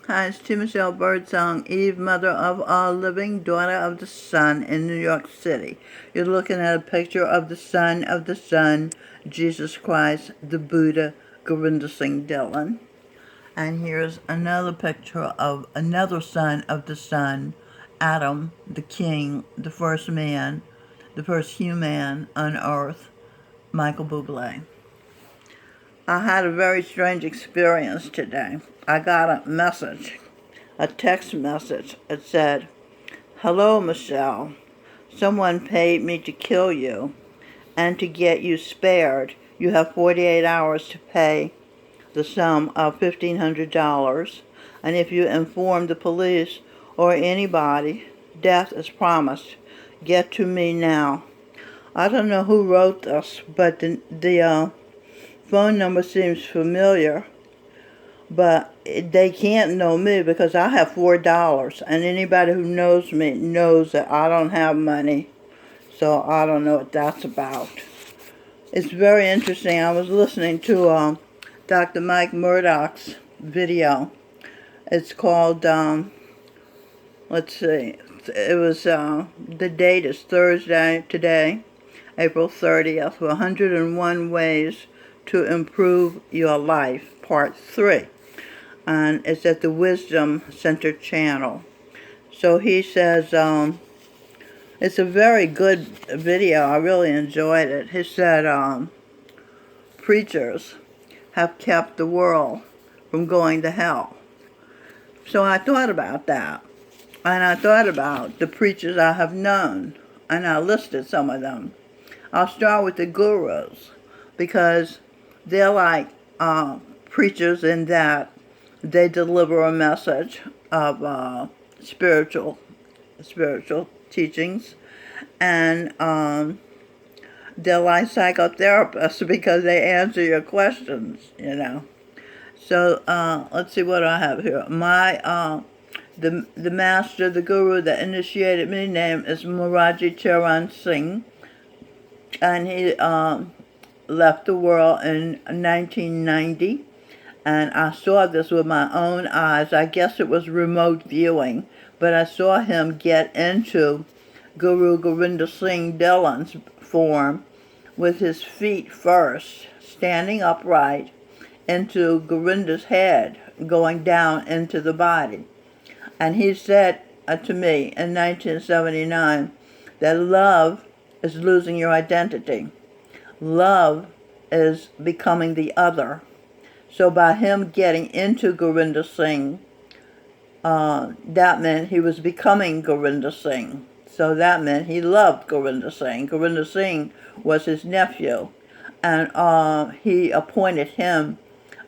Hi, it's T. Michelle Birdsong, Eve, mother of all living, daughter of the sun in New York City. You're looking at a picture of the Son, Jesus Christ, the Buddha, Govinda Singh Dhillon. And here's another picture of another son of the sun, Adam, the king, the first man, the first human on earth, Michael Bublé. I had a very strange experience today. I got a text message. It said, "Hello, Michelle. Someone paid me to kill you, and to get you spared, you have 48 hours to pay the sum of $1,500, and if you inform the police or anybody, death is promised. Get to me now." I don't know who wrote this, but the phone number seems familiar, but they can't know me because I have $4, and anybody who knows me knows that I don't have money, so I don't know what that's about. It's very interesting. I was listening to Dr. Mike Murdock's video. It's called, let's see, it was, the date is Thursday, today, April 30th, 101 Ways to Improve Your Life, Part 3. And it's at the Wisdom Center channel. So he says, it's a very good video. I really enjoyed it. He said, preachers have kept the world from going to hell. So I thought about that. And I thought about the preachers I have known. And I listed some of them. I'll start with the gurus, because they're like preachers in that they deliver a message of spiritual teachings, and they're like psychotherapists because they answer your questions, So let's see what I have here. The master, the guru that initiated me, name is Murdock Charan Singh, and he left the world in 1990. And I saw this with my own eyes. I guess it was remote viewing, but I saw him get into Guru Govinda Singh Dhillon's form with his feet first, standing upright, into Govinda's head, going down into the body. And he said to me in 1979 that love is losing your identity. Love is becoming the other. So by him getting into Govinda Singh, that meant he was becoming Govinda Singh. So that meant he loved Govinda Singh. Govinda Singh was his nephew, and he appointed him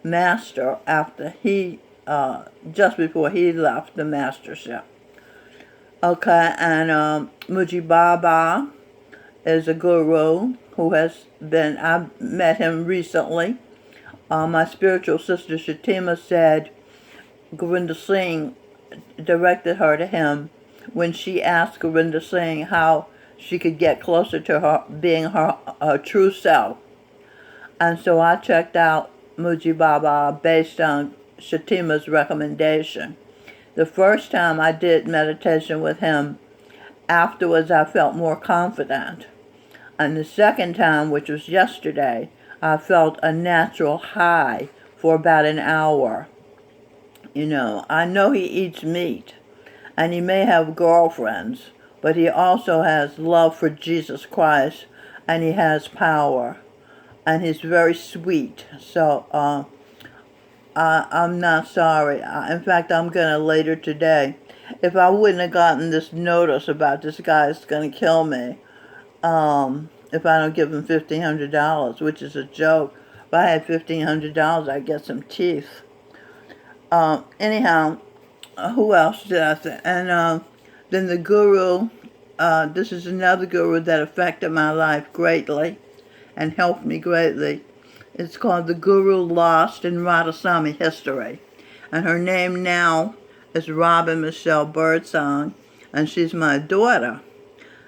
master after just before he left the mastership. Okay, and Muji Baba is a guru who I met him recently. My spiritual sister Shatima said Govinda Singh directed her to him when she asked Govinda Singh how she could get closer to her being her true self. And so I checked out Muji Baba based on Shatima's recommendation. The first time I did meditation with him, afterwards I felt more confident. And the second time, which was yesterday, I felt a natural high for about an hour. I know he eats meat, and he may have girlfriends, but he also has love for Jesus Christ, and he has power, and he's very sweet. So I'm not sorry. In fact, I'm going to later today. If I wouldn't have gotten this notice about this guy's going to kill me, if I don't give him $1,500, which is a joke. If I had $1,500, I'd get some teeth. Anyhow, who else did I say? And then the guru, this is another guru that affected my life greatly and helped me greatly. It's called the Guru Lost in Radhaswami History. And her name now is Robin Michelle Birdsong, and she's my daughter.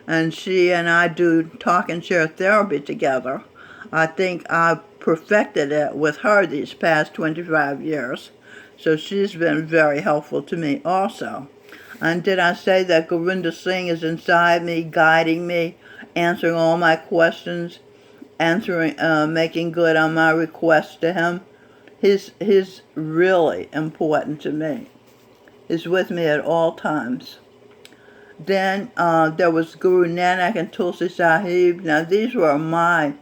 And she and I do talk and share therapy together. I think I perfected it with her these past 25 years. So she's been very helpful to me also. And did I say that Gurinder Singh is inside me, guiding me, answering all my questions, making good on my requests to him? He's really important to me. He's with me at all times. Then there was Guru Nanak and Tulsi Sahib. Now these were my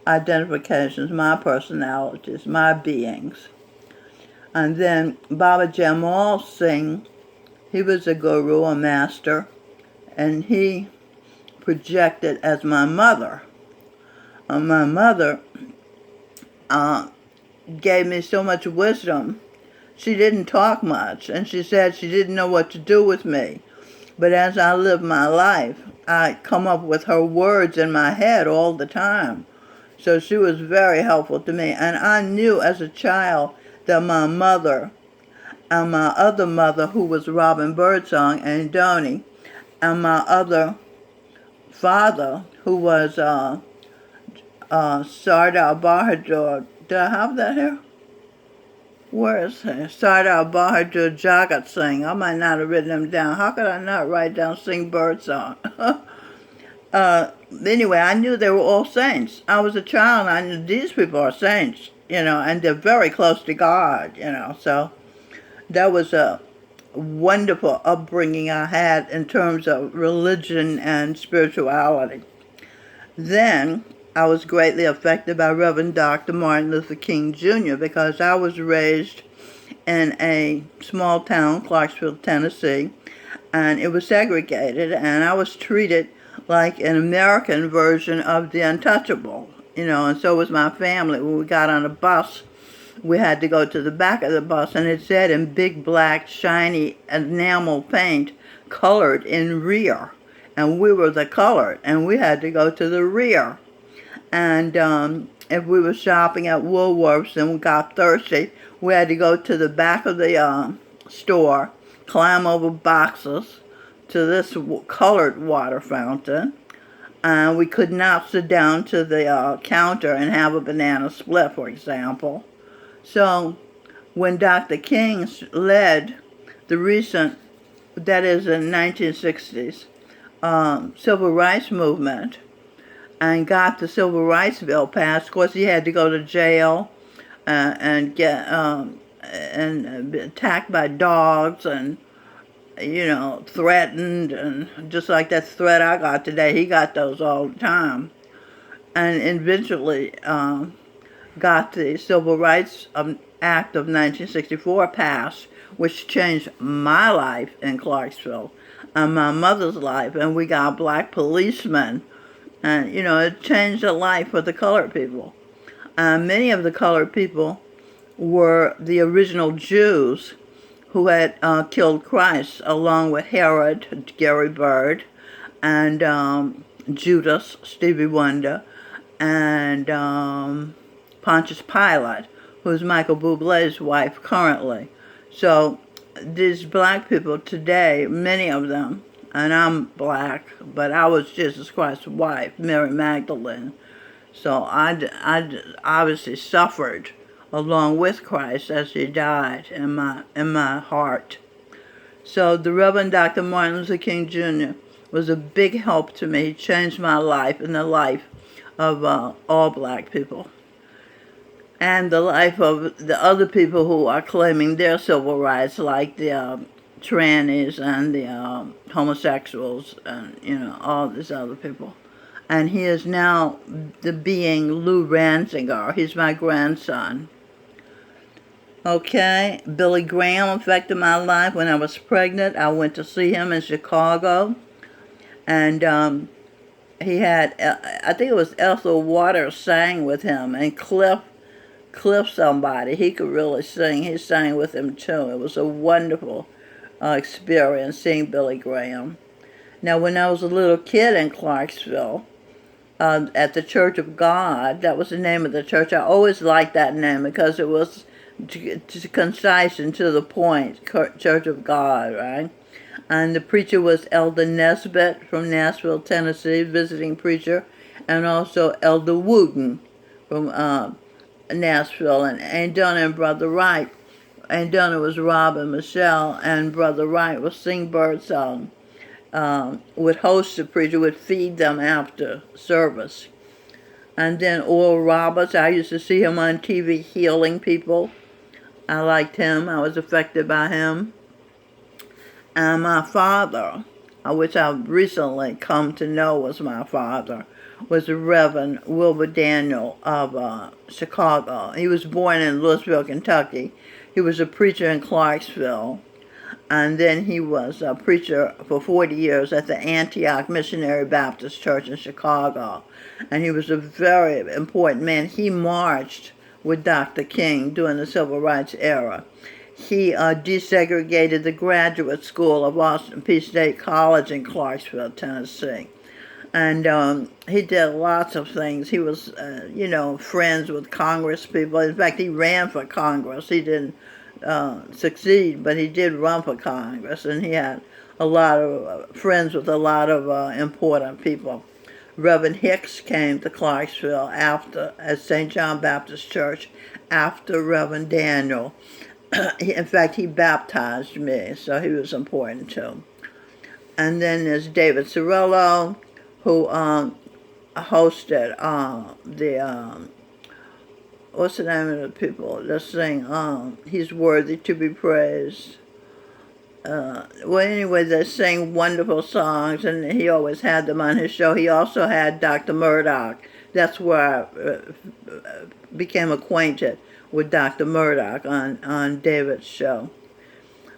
identifications, my personalities, my beings. And then Baba Jamal Singh, he was a guru, a master, and he projected as my mother. My mother gave me so much wisdom. She didn't talk much, and she said she didn't know what to do with me. But as I live my life, I come up with her words in my head all the time. So she was very helpful to me. And I knew as a child that my mother and my other mother, who was Robin Birdsong and Donnie, and my other father, who was Sardar Bahadur. Did I have that here? Where is he? Sardar Bahadur Jagat Singh. I might not have written him down. How could I not write down Sing Birdsong? Anyway, I knew they were all saints. I was a child and I knew these people are saints, and they're very close to God, So that was a wonderful upbringing I had in terms of religion and spirituality. Then I was greatly affected by Reverend Dr. Martin Luther King Jr. because I was raised in a small town, Clarksville, Tennessee, and it was segregated, and I was treated like an American version of the untouchable, and so was my family. When we got on a bus, we had to go to the back of the bus, and it said in big black, shiny enamel paint, colored in rear. And we were the colored, and we had to go to the rear. And if we were shopping at Woolworths and we got thirsty, we had to go to the back of the store, climb over boxes to this colored water fountain. And we could not sit down to the counter and have a banana split, for example. So when Dr. King led the recent, that is in 1960s, civil rights movement and got the civil rights bill passed, of course he had to go to jail and get and be attacked by dogs and threatened, and just like that threat I got today, he got those all the time, and eventually got the Civil Rights Act of 1964 passed, which changed my life in Clarksville and my mother's life, and we got black policemen, and it changed the life for the colored people. Many of the colored people were the original Jews who had killed Christ, along with Herod, Gary Bird, and Judas, Stevie Wonder, and Pontius Pilate, who's Michael Bublé's wife currently. So these black people today, many of them, and I'm black, but I was Jesus Christ's wife, Mary Magdalene. So I obviously suffered along with Christ as he died in my heart. So the Reverend Dr. Martin Luther King Jr. was a big help to me. He changed my life and the life of all black people, and the life of the other people who are claiming their civil rights, like the trannies and the homosexuals and all these other people. And he is now the being Lou Ranziger. He's my grandson. Okay, Billy Graham affected my life when I was pregnant. I went to see him in Chicago, and he had, I think it was Ethel Waters sang with him, and Cliff somebody, he could really sing. He sang with him too. It was a wonderful experience seeing Billy Graham. Now, when I was a little kid in Clarksville, at the Church of God, that was the name of the church. I always liked that name because it was concise and to the point, Church of God, right? And the preacher was Elder Nesbitt from Nashville, Tennessee, visiting preacher, and also Elder Wooten from Nashville, and Aunt Donna and Brother Wright and then it was Rob and Michelle, and Brother Wright would sing bird song, would host the preacher, would feed them after service. And then Oral Roberts, I used to see him on TV healing people. I liked him. I was affected by him. And my father, which I've recently come to know was my father, was the Reverend Wilbur Daniel of Chicago. He was born in Louisville, Kentucky. He was a preacher in Clarksville. And then he was a preacher for 40 years at the Antioch Missionary Baptist Church in Chicago. And he was a very important man. He marched with Dr. King during the Civil Rights era. He desegregated the graduate school of Austin Peay State College in Clarksville, Tennessee. And he did lots of things. He was, friends with Congress people. In fact, he ran for Congress. He didn't succeed, but he did run for Congress, and he had a lot of friends with a lot of important people. Reverend Hicks came to Clarksville at St. John Baptist Church after Reverend Daniel. In fact, he baptized me, so he was important too. And then there's David Cirillo, who hosted what's the name of the people that sing He's Worthy to be Praised. Anyway, they sing wonderful songs, and he always had them on his show. He also had Dr. Murdock. That's where I became acquainted with Dr. Murdock on David's show.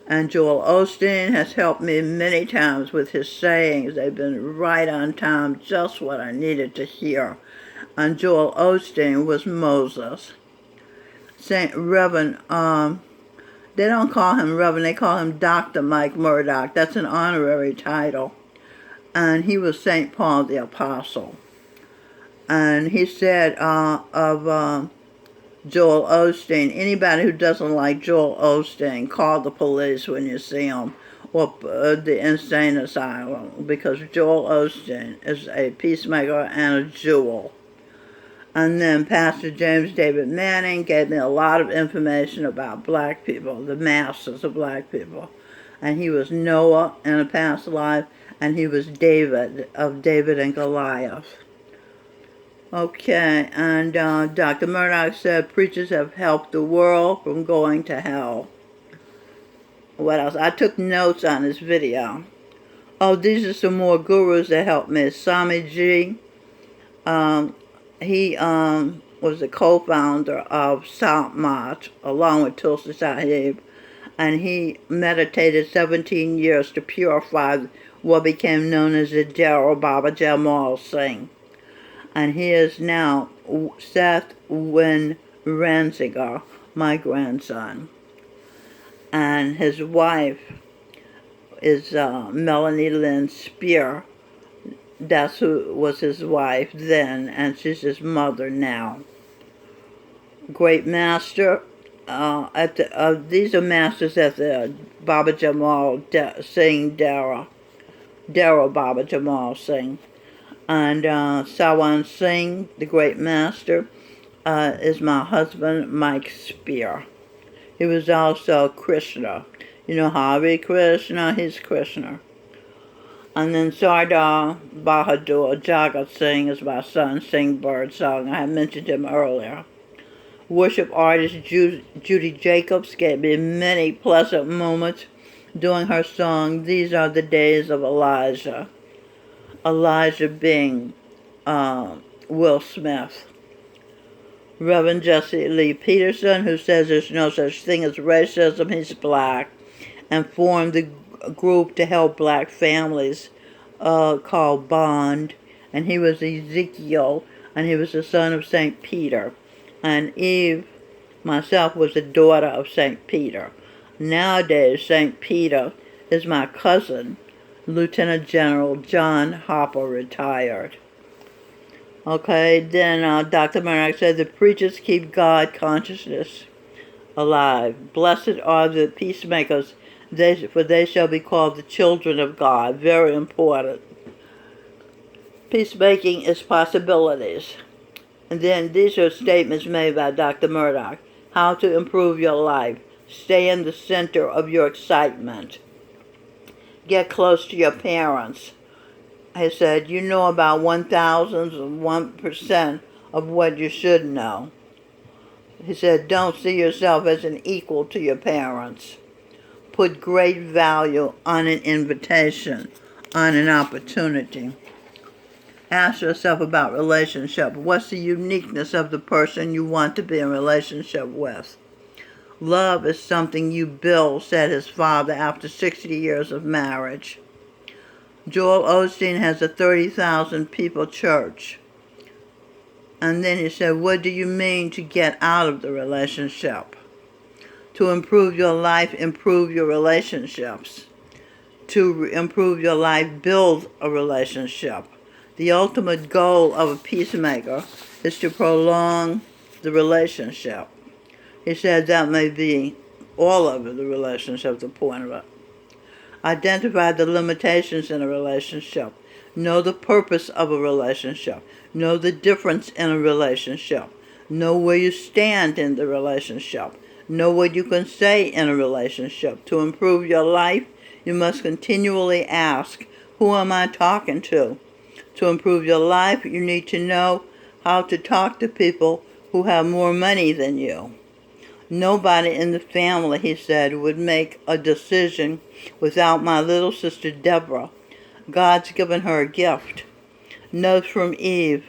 And Joel Osteen has helped me many times with his sayings. They've been right on time, just what I needed to hear. And Joel Osteen was Moses. Reverend, they don't call him Reverend, they call him Dr. Mike Murdock. That's an honorary title. And he was St. Paul the Apostle. And he said of Joel Osteen, anybody who doesn't like Joel Osteen, call the police when you see him, or the insane asylum, because Joel Osteen is a peacemaker and a jewel. And then Pastor James David Manning gave me a lot of information about black people, the masters of black people. And he was Noah in a past life, and he was David of David and Goliath. Okay, and Dr. Murdock said preachers have helped the world from going to hell. What else? I took notes on this video. Oh, these are some more gurus that helped me. Sami G. He was the co-founder of Saltmat, along with Tulsi Sahib, and he meditated 17 years to purify what became known as the Darrow Baba Jamal Singh. And he is now Seth Wynn Ranziger, my grandson. And his wife is Melanie Lynn Spear. That's who was his wife then, and she's his mother now. Great master. These are masters at the Baba Jamal Singh Darrow Baba Jamal Singh. And Sawan Singh, the great master, is my husband, Mike Spear. He was also Krishna. You know, Hare Krishna, he's Krishna. And then Sardar Bahadur Jagat Singh is my son, sing bird song. I had mentioned him earlier. Worship artist Judy Jacobs gave me many pleasant moments doing her song, These Are the Days of Elijah. Elijah being Will Smith. Reverend Jesse Lee Peterson, who says there's no such thing as racism, he's black, and formed the group to help black families called Bond. And he was Ezekiel, and he was the son of St. Peter. And Eve, myself, was the daughter of St. Peter. Nowadays, St. Peter is my cousin, Lieutenant General John Hopper, retired. Okay, then Dr. Murdock said, the preachers keep God consciousness alive. Blessed are the peacemakers, for they shall be called the children of God. Very important. Peacemaking is possibilities. And then these are statements made by Dr. Murdock. How to improve your life. Stay in the center of your excitement. Get close to your parents. He said, you know about 1,001% of what you should know. He said, don't see yourself as an equal to your parents. Put great value on an invitation, on an opportunity. Ask yourself about relationship. What's the uniqueness of the person you want to be in relationship with? Love is something you build, said his father after 60 years of marriage. Joel Osteen has a 30,000 people church. And then he said, what do you mean to get out of the relationship? To improve your life, improve your relationships. To improve your life, build a relationship. The ultimate goal of a peacemaker is to prolong the relationship. He said that may be all of the relationship, the point of it. Identify the limitations in a relationship. Know the purpose of a relationship. Know the difference in a relationship. Know where you stand in the relationship. Know what you can say in a relationship. To improve your life, you must continually ask, who am I talking to? To improve your life, you need to know how to talk to people who have more money than you. Nobody in the family, he said, would make a decision without my little sister Deborah. God's given her a gift. Note from Eve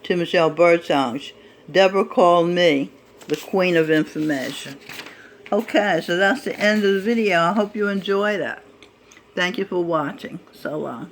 to Michelle Birdsong. Deborah called me the Queen of Information. Okay, so that's the end of the video. I hope you enjoyed it. Thank you for watching. So long.